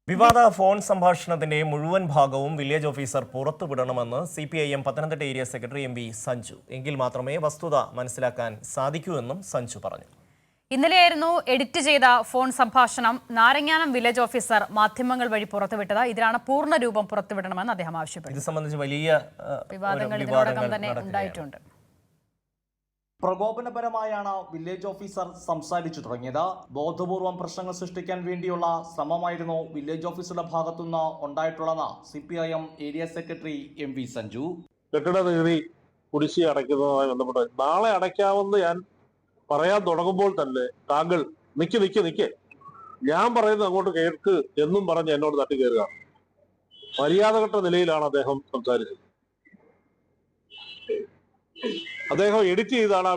വിവാദ ഫോൺ സംഭാഷണത്തിന്റെ മുഴുവൻ ഭാഗവും വില്ലേജ് ഓഫീസർ പുറത്തുവിടണമെന്ന് CPIM Pathanamthitta area secretary MV Sanju. എങ്കിൽ മാത്രമേ വസ്തുത മനസ്സിലാക്കാൻ സാധിക്കൂ എന്നും സഞ്ജു പറഞ്ഞു. ഇന്നലെയായിരുന്നു എഡിറ്റ് ചെയ്ത ഫോൺ സംഭാഷണം നാരങ്ങാനം വില്ലേജ് ഓഫീസർ മാധ്യമങ്ങൾ വഴി പുറത്തുവിട്ടത്. ഇതിനാണ് പൂർണ്ണ രൂപം പുറത്തുവിടണമെന്ന് അദ്ദേഹം ആവശ്യപ്പെട്ടു. ഇത് സംബന്ധിച്ച് വലിയ വിവാദങ്ങൾ ഇതിനോടകം തന്നെ ഉണ്ടായിട്ടുണ്ട്. പ്രകോപനപരമായാണ് വില്ലേജ് ഓഫീസർ സംസാരിച്ചു തുടങ്ങിയത്. ബോധപൂർവം പ്രശ്നങ്ങൾ സൃഷ്ടിക്കാൻ വേണ്ടിയുള്ള ശ്രമമായിരുന്നു വില്ലേജ് ഓഫീസറുടെ ഭാഗത്തുനിന്ന് ഉണ്ടായിട്ടുള്ളതെന്ന് CPIM area secretary MV Sanju. കെട്ടിട നികുതി കുടിശ്ശിക അടയ്ക്കുന്നതുമായി ബന്ധപ്പെട്ട് നാളെ അടയ്ക്കാമെന്ന് ഞാൻ പറയാൻ തുടങ്ങുമ്പോൾ തന്നെ താങ്കൾ നിക്ക് ഞാൻ പറയുന്നത് അങ്ങോട്ട് കേൾക്ക് എന്നും പറഞ്ഞ് എന്നോട് തട്ടിക്കയറുക. മര്യാദഘട്ട നിലയിലാണ് അദ്ദേഹം സംസാരിച്ചത്. അദ്ദേഹം എഡിറ്റ് ചെയ്താണ് ആ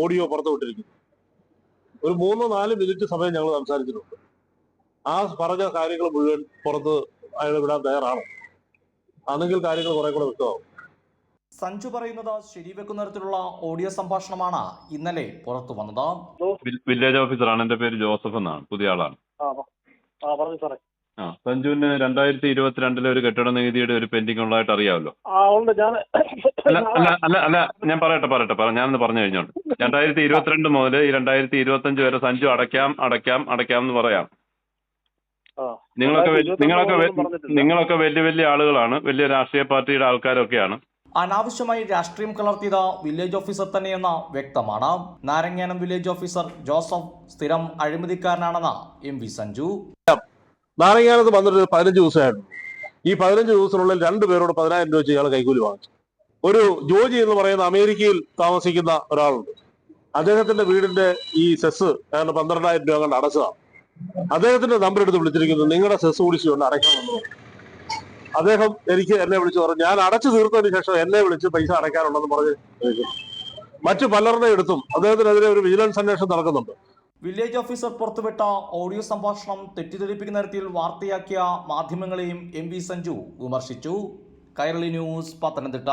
ഓഡിയോ പുറത്തുവിട്ടിരിക്കുന്നത്. ഒരു 3-4 മിനിറ്റ് സമയം ഞങ്ങൾ സംസാരിച്ചിട്ടുണ്ട്. ആ പറഞ്ഞ കാര്യങ്ങൾ മുഴുവൻ പുറത്ത് അയാൾ വിടാൻ തയ്യാറാണ്. അന്നെങ്കിൽ കാര്യങ്ങൾ കുറെ കൂടെ വ്യക്തമാവും. സഞ്ജു പറയുന്നത് ശരിവെക്കുന്ന തരത്തിലുള്ള ഓഡിയോ സംഭാഷണമാണ് ഇന്നലെ പുറത്തു വന്നത്. വില്ലേജ് ഓഫീസറാണ്. എന്റെ പേര് ജോസഫ് എന്നാണ്. പുതിയ ആളാണ്. സഞ്ജുവിന് 2022 ഒരു കെട്ടിട നികുതിയുടെ ഒരു പെൻഡിങ് ഉള്ളതായിട്ട് അറിയാമല്ലോ. അല്ല ഞാൻ പറയട്ടെ ഞാനൊന്ന് പറഞ്ഞു കഴിഞ്ഞോണ്ട്. 2022 മുതൽ ഈ 2025 വരെ സഞ്ജു അടയ്ക്കാം എന്ന് പറയാം. നിങ്ങളൊക്കെ വലിയ ആളുകളാണ്, വലിയ രാഷ്ട്രീയ പാർട്ടിയുടെ ആൾക്കാരൊക്കെയാണ്. അനാവശ്യമായി രാഷ്ട്രീയം കലർത്തിയത് വില്ലേജ് ഓഫീസർ തന്നെയെന്ന് വ്യക്തമാണ്. നാരങ്ങാനം വില്ലേജ് ഓഫീസർ ജോസഫ് സ്ഥിരം അഴിമതിക്കാരനാണെന്ന് MV സഞ്ജു. നാരങ്ങാനത്ത് വന്നിട്ട് 15 ദിവസമായിരുന്നു. ഈ 15 ദിവസത്തിനുള്ളിൽ 2 പേരോട് 10,000 രൂപ വെച്ച് ഇയാൾ കൈക്കൂലി വാങ്ങിച്ചു. ഒരു ജോജി എന്ന് പറയുന്ന അമേരിക്കയിൽ താമസിക്കുന്ന ഒരാളുണ്ട്. അദ്ദേഹത്തിന്റെ വീടിന്റെ ഈ സെസ് 12,000 രൂപ കണ്ട് അടച്ചതാണ്. അദ്ദേഹത്തിന്റെ നമ്പർ എടുത്ത് വിളിച്ചിരിക്കുന്നു, നിങ്ങളുടെ സെസ് കുടിശ്ശികൊണ്ട് അടയ്ക്കണമെന്ന് പറഞ്ഞു. അദ്ദേഹം എന്നെ വിളിച്ചു പറഞ്ഞു, ഞാൻ അടച്ചു തീർത്തതിന് ശേഷം എന്നെ വിളിച്ച് പൈസ അടയ്ക്കാനുണ്ടെന്ന് പറഞ്ഞ് മറ്റു പലരുടെ എടുത്തും അദ്ദേഹത്തിനെതിരെ ഒരു വിജിലൻസ് അന്വേഷണം നടക്കുന്നുണ്ട്. വില്ലേജ് ഓഫീസർ പുറത്തുവിട്ട ഓഡിയോ സംഭാഷണം തെറ്റിദ്ധരിപ്പിക്കുന്ന തരത്തിൽ വാർത്തയാക്കിയ മാധ്യമങ്ങളെയും MV സഞ്ജു വിമർശിച്ചു. കൈരളി ന്യൂസ്, പത്തനംതിട്ട.